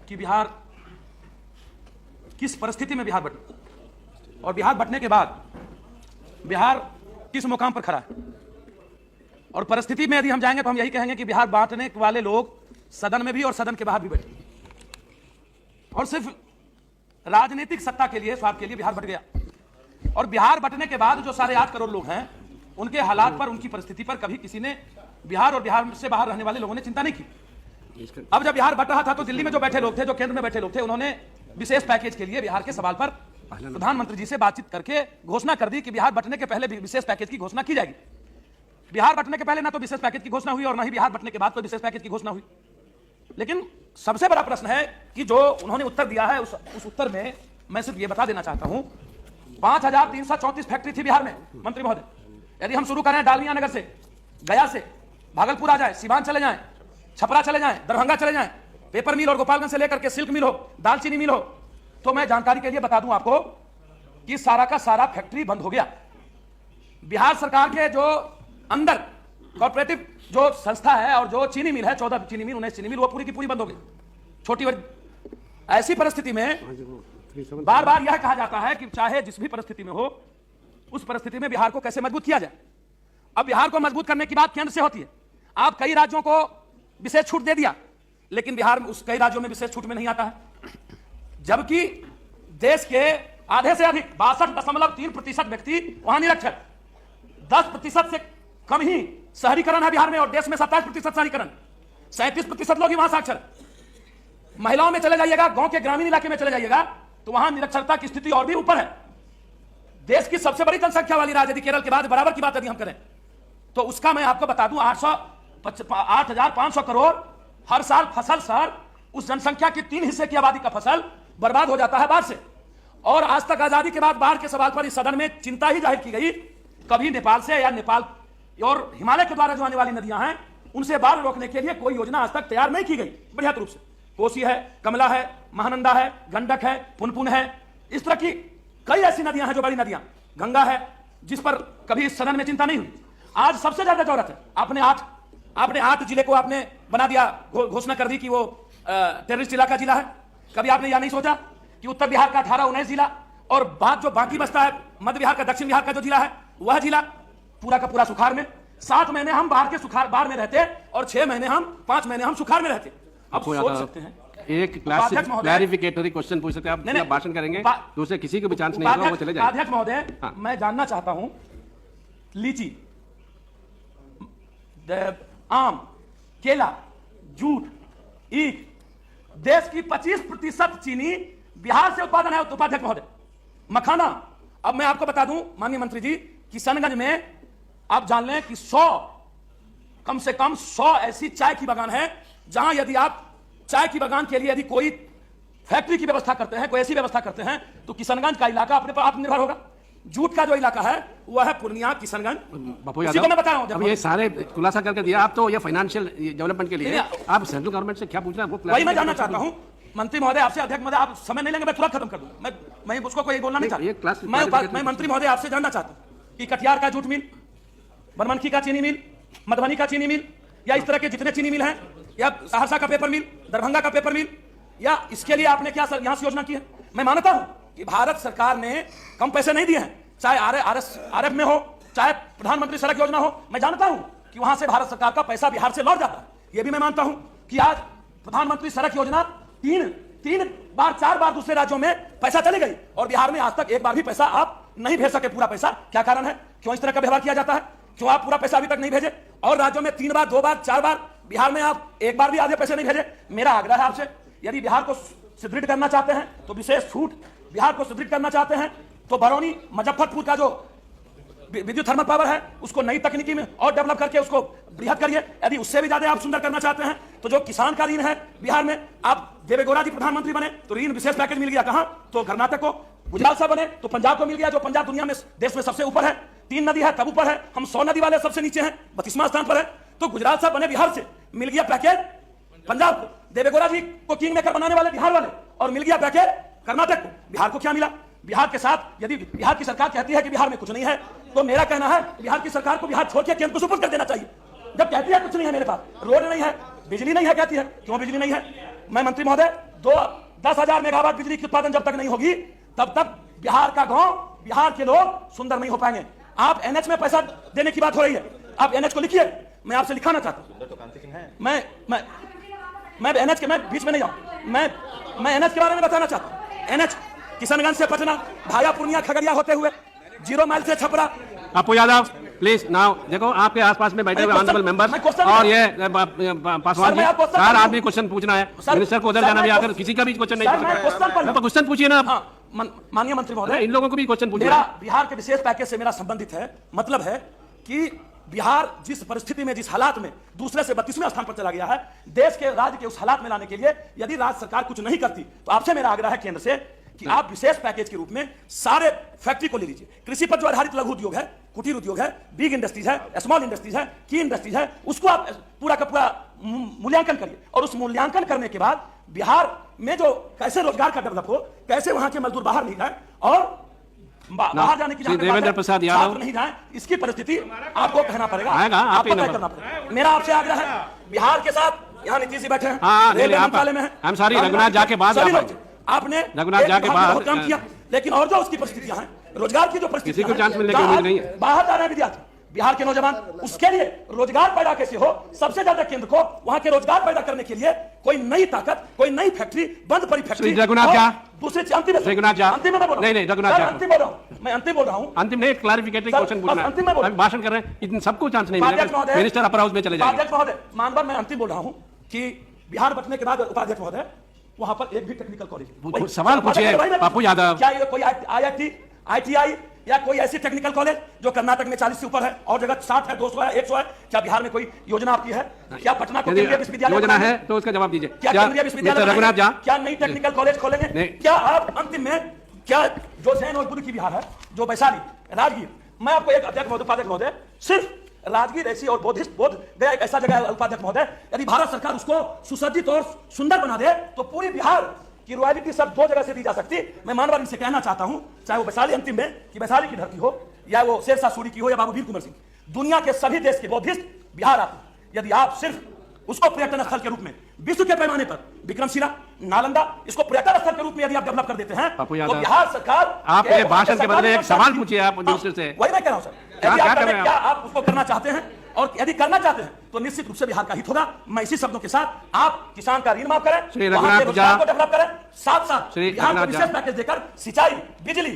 कि बिहार किस परिस्थिति में बिहार बटा और बिहार बटने के बाद बिहार किस मुकाम पर खड़ा है। और परिस्थिति में यदि हम जाएंगे तो हम यही कहेंगे कि बिहार बांटने वाले लोग सदन में भी और सदन के बाहर भी बैठे और सिर्फ राजनीतिक सत्ता के लिए, स्वार्थ के लिए बिहार बट गया। और बिहार बटने के बाद जो 8.5 करोड़ लोग हैं, उनके हालात पर, उनकी परिस्थिति पर कभी किसी ने बिहार और बिहार से बाहर रहने वाले लोगों ने चिंता नहीं की। अब जब बिहार बट रहा था तो दिल्ली में जो बैठे लोग थे, जो केंद्र में बैठे लोग थे, उन्होंने विशेष पैकेज के लिए बिहार के सवाल पर प्रधानमंत्री जी से बातचीत करके घोषणा कर दी कि बिहार बटने के पहले विशेष पैकेज की घोषणा की जाएगी। बिहार बटने के पहले ना तो विशेष पैकेज की घोषणा हुई और ना ही बिहार बटने के बाद कोई विशेष पैकेज की घोषणा हुई। लेकिन सबसे बड़ा प्रश्न है कि जो उन्होंने उत्तर दिया है, उस उत्तर में मैं सिर्फ ये बता देना चाहता हूं, 5334 फैक्ट्री थी बिहार में मंत्री महोदय। यदि हम शुरू करें डालमिया नगर से, गया से, भागलपुर आ जाए, सीवान चले जाएं, छपरा चले जाएं, दरभंगा चले जाएं, पेपर मिल और गोपालगंज से लेकर के सिल्क मिल हो, दालचीनी मिल हो, तो मैं जानकारी के लिए बता दूं आपको कि सारा का सारा फैक्ट्री बंद हो गया। बिहार सरकार के जो अंदर कॉर्पोरेटिव जो संस्था है और जो चीनी मिल है, 14 चीनी मिल, 19 चीनी मिल, वो पूरी की पूरी बंद हो गई, छोटी बड़ी। ऐसी परिस्थिति में बार बार यह कहा जाता है कि चाहे जिस भी परिस्थिति में हो, उस परिस्थिति में बिहार को कैसे मजबूत किया जाए। अब बिहार को मजबूत करने की बात केंद्र से होती है। आप कई राज्यों को विशेष छूट दे दिया, लेकिन बिहार उस कई राज्यों में विशेष छूट में नहीं आता है, जबकि देश के आधे से अधिक 62.3% व्यक्ति वहां निरक्षर, 10% से कम ही शहरीकरण है बिहार में, और देश में 27% शहरीकरण, 37% लोग ही वहां साक्षर। महिलाओं में चले जाइएगा, गांव के ग्रामीण इलाके में चले जाइएगा, तो वहां निरक्षरता की स्थिति और भी ऊपर है। देश की सबसे बड़ी जनसंख्या वाली राज्य यदि केरल के बाद बराबर की बात यदि हम करें तो उसका मैं आपको बता दूं 8,500 करोड़ हर साल फसल सर उस जनसंख्या की 3 हिस्से की आबादी का फसल बर्बाद हो जाता है बाढ़ से। और आज तक आजादी के बाद बाढ़ के सवाल पर इस सदन में चिंता ही जाहिर की गई, कभी नेपाल से या नेपाल और हिमालय के द्वारा जो आने वाली नदियां हैं उनसे बाढ़ रोकने के लिए कोई योजना आज तक तैयार नहीं की गई बढ़िया रूप से। कोसी है, कमला है, महानंदा है, गंडक है, पुनपुन है, इस तरह की कई ऐसी नदियां हैं जो बड़ी नदियां, गंगा है, जिस पर कभी इस सदन में चिंता नहीं हुई। आज सबसे ज्यादा जरूरत है। आपने 8 जिले को आपने बना दिया, घोषणा कर दी कि वो टेररिस्ट इलाका जिला है। कभी आपने यह नहीं सोचा कि उत्तर बिहार का 18-19 जिला और जो बाकी बचता है मध्य बिहार का, दक्षिण बिहार का जो जिला है, वह जिला पूरा का पूरा सुखाड़ में। 7 महीने हम बाढ़ में रहते और 5 महीने हम सुखाड़ में रहते। अब सोच सकते हैं, एक क्लैरिफिकेटरी क्वेश्चन पूछ सकते हैं आप? नहीं, भाषण करेंगे, दूसरे किसी को भी चांस नहीं होगा, वो चले जाएंगे। अध्यक्ष महोदय, मैं जानना चाहता हूं, लीची, आम, केला, जूट, ईख, देश की 25% चीनी बिहार से उत्पादन है उपाध्यक्ष महोदय। मखाना, अब मैं आपको बता दूं माननीय मंत्री जी, किशनगंज में आप जान लें कि कम से कम 100 ऐसी चाय की बागान है जहां यदि आप चाय की बागान के लिए यदि कोई फैक्ट्री की व्यवस्था करते हैं, कोई ऐसी व्यवस्था करते हैं, तो किशनगंज का इलाका अपने पर आत्मनिर्भर होगा। जूट का जो इलाका है वह है पूर्णिया, किशनगंज। इसी को मैं बता रहा हूं। अब ये सारे खुलासा करके दिया आप, तो ये फाइनेंशियल डेवलपमेंट के लिए आप सेंट्रल गवर्नमेंट से क्या पूछ रहे हैं? वही मैं जानना चाहता हूं मंत्री महोदय आपसे। अध्यक्ष महोदय, आप समय नहीं लेंगे, मैं तुरंत खत्म कर दूं। मैं उसको कोई बोलना नहीं चाहता। मैं मंत्री महोदय आपसे जानना चाहता हूं कि कटिहार का जूट मिल, बनमनखी का चीनी मिल, मधुबनी का चीनी मिल, या इस तरह के जितने चीनी मिल हैं, या सहरसा का पेपर मिल, दरभंगा का पेपर मिल, या इसके लिए आपने क्या यहां से योजना की है? मैं मानता हूं कि भारत सरकार ने कम पैसे नहीं दिए हैं, चाहे आरएफ में हो, चाहे प्रधानमंत्री सड़क योजना हो। मैं जानता हूं कि वहां से भारत सरकार का पैसा बिहार से लौट जाता है। यह भी मैं मानता हूं कि आज प्रधानमंत्री सड़क योजना 4 बार दूसरे राज्यों में पैसा चली गई और बिहार में आज तक एक बार भी पैसा आप नहीं भेज सके। पूरा पैसा, क्या कारण है? क्यों इस तरह का व्यवहार किया जाता है? क्यों आप पूरा पैसा अभी तक नहीं भेजे? और राज्यों में 3 बार, 2 बार, 4 बार, बिहार में आप एक बार भी आधे पैसे नहीं भेजे। मेरा आग्रह है आपसे, यदि बिहार को सुदृढ़ करना चाहते हैं तो विशेष छूट, बिहार को सुदृढ़ करना चाहते हैं तो बरौनी, मुजफ्फरपुर का जो विद्युत थर्मल पावर है उसको नई तकनीकी में और डेवलप करके उसको बृहद करिए। यदि उससे भी ज्यादा आप सुंदर करना चाहते हैं तो जो किसान का ऋण है बिहार में, आप देवेगौड़ा जी प्रधानमंत्री बने तो ऋण विशेष पैकेज मिल गया कहां? तो कर्नाटक को। गुजरात साहब बने तो पंजाब को मिल गया, जो पंजाब दुनिया में देश में सबसे ऊपर है। 3 नदी है तब ऊपर है, हम 100 नदी वाले सबसे नीचे हैं, 32वां स्थान पर है। तो गुजरात साहब बने बिहार से, मिल गया पैकेज पंजाब को। देवेगौड़ा जी को किंग मेकर बनाने वाले बिहार वाले, और मिल गया पैकेज कर्नाटक को। बिहार को क्या मिला? बिहार के साथ यदि बिहार की सरकार कहती है कि बिहार में कुछ नहीं है, तो मेरा कहना है बिहार की सरकार को बिहार छोड़ के केंद्र को सुपुर्द कर देना चाहिए। जब कहती है कुछ नहीं है मेरे पास, रोड नहीं है, बिजली नहीं है, कहती है क्यों बिजली नहीं है? मैं मंत्री महोदय 10,000 मेगावाट बिजली की उत्पादन जब तक नहीं होगी तब तक बिहार का गांव, बिहार के लोग सुंदर नहीं हो पाएंगे। आप एनएच में पैसा देने की बात हो रही है, आप एनएच को लिखिए, मैं आपसे लिखाना चाहता हूं। मैं एनएच के, मैं बीच में नहीं आऊं, मैं एनएच के बारे में बताना चाहता हूं। एनएच किशनगंज से पटना, भाया पूर्णिया खगड़िया होते हुए 0 माइल से छपरा। पप्पू यादव प्लीज नाउ, देखो आपके आसपास में बैठे हुए ऑनरेबल मेंबर और ये पासवान जी, हर आदमी क्वेश्चन पूछना है, मिनिस्टर को उधर जाना भी, आकर किसी का भी क्वेश्चन नहीं, तो क्वेश्चन पूछिए ना आप। माननीय मंत्री महोदय, इन लोगों को भी क्वेश्चन पूछना मेरा है। बिहार के विशेष पैकेज से मेरा संबंधित है, मतलब है कि बिहार जिस परिस्थिति में, जिस हालात में दूसरे से 32वें स्थान पर चला गया है, देश के राज्य के उस हालात में लाने के लिए यदि राज्य सरकार कुछ नहीं करती तो आपसे मेरा आग्रह है केंद्र से कि आप विशेष पैकेज के रूप में सारे फैक्ट्री को ले लीजिए। कृषि पर जो आधारित लघु उद्योग है, कुटीर उद्योग है, बिग इंडस्ट्रीज है, स्मॉल इंडस्ट्रीज है, की इंडस्ट्रीज है, उसको आप पूरा का पूरा मूल्यांकन करिए और उस मूल्यांकन करने के बाद बिहार में जो कैसे रोजगार का डेवलप हो, कैसे वहां के मजदूर बाहर नहीं जाए और बाहर जाने की देवेंद्र प्रसाद यादव नहीं जाए, इसकी परिस्थिति आपको कहना पड़ेगा, आपको तय करना पड़ेगा। मेरा आपसे आग्रह है, बिहार के साथ यहाँ नीतीश जी बैठे हैं, रेलवे मंत्रालय में है, सॉरी रघुनाथ जाके बाद आपने रघुनाथ जाके बाद काम किया, लेकिन और जो उसकी परिस्थितियां हैं, रोजगार की जो परिस्थिति, किसी को चांस मिलने की उम्मीद नहीं है। बाहर जा रहे हैं विद्यार्थी, बिहार के नौजवान, उसके लिए रोजगार पैदा कैसे हो, सबसे ज्यादा केंद्र को वहां के रोजगार पैदा करने के लिए कोई नई ताकत, कोई नई फैक्ट्री, बंद पड़ी फैक्ट्री। रघुनाथ जा, दूसरे अंतिम रघुनाथ जा, अंतिम में नहीं रघुनाथ जा, अंतिम बोल रहा हूं मैं, अंतिम बोल रहा हूं, अंतिम नहीं, क्लैरिफिकेटरी क्वेश्चन पूछना है, अंतिम में बोल, भाषण कर रहे हैं, इन सबको चांस नहीं मिलेगा, मिनिस्टर अपर हाउस में चले जाएंगे। अध्यक्ष महोदय, मानवर मैं अंतिम बोल रहा हूं कि बिहार बचने के बाद उपाध्यक्ष महोदय वहां पर एक भी टेक्निकल कॉलेज, सवाल पूछिए पप्पू यादव, क्या ये कोई IIT, ITI या कोई ऐसी टेक्निकल कॉलेज जो कर्नाटक में 40 से ऊपर है और जगह 60 है, 200 है, 100 है, क्या बिहार में कोई योजना आपकी है? क्या पटना को केंद्रीय विश्वविद्यालय योजना है तो उसका जवाब दीजिए। क्या केंद्रीय विश्वविद्यालय रघुनाथ जा, क्या नई टेक्निकल कॉलेज खोलेंगे? क्या आप अंतिम में, क्या जो जैन और बुद्ध की बिहार है, जो वैशाली, राजगीर, मैं आपको एक अध्यक्ष महोदय, उपाध्यक्ष महोदय, सिर्फ राजगीर ऐसी और बोध गया एक ऐसा जगह है उपाध्यक्ष महोदय, यदि भारत सरकार उसको सुसज्जित और सुंदर बना दे तो पूरी बिहार की रॉयल्टी सब 2 जगह से दी जा सकती। मैं मानवर इनसे कहना चाहता हूं, चाहे वो वैशाली अंतिम में कि वैशाली की धरती हो, या वो शेरशाह सूरी की हो, या बाबू वीर कुंवर सिंह, दुनिया के सभी देश के बौद्धिस्ट बिहार आते हैं। यदि आप सिर्फ उसको पर्यटन स्थल के रूप में विश्व के पैमाने पर विक्रमशिला, नालंदा, इसको पर्यटन स्थल के रूप में यदि आप डेवलप कर देते हैं तो बिहार सरकार, आप ये भाषण के बदले एक सवाल पूछिए आप मिनिस्टर से। वही मैं कह रहा हूं सर, क्या आप उसको करना चाहते हैं? और यदि करना चाहते हैं तो निश्चित रूप से बिहार का हित होगा। मैं इसी शब्दों के साथ, आप किसान का ऋण माफ करें, वहां के रोजगार को डेवलप करें, साथ साथ बिहार को विशेष पैकेज देकर सिंचाई, बिजली,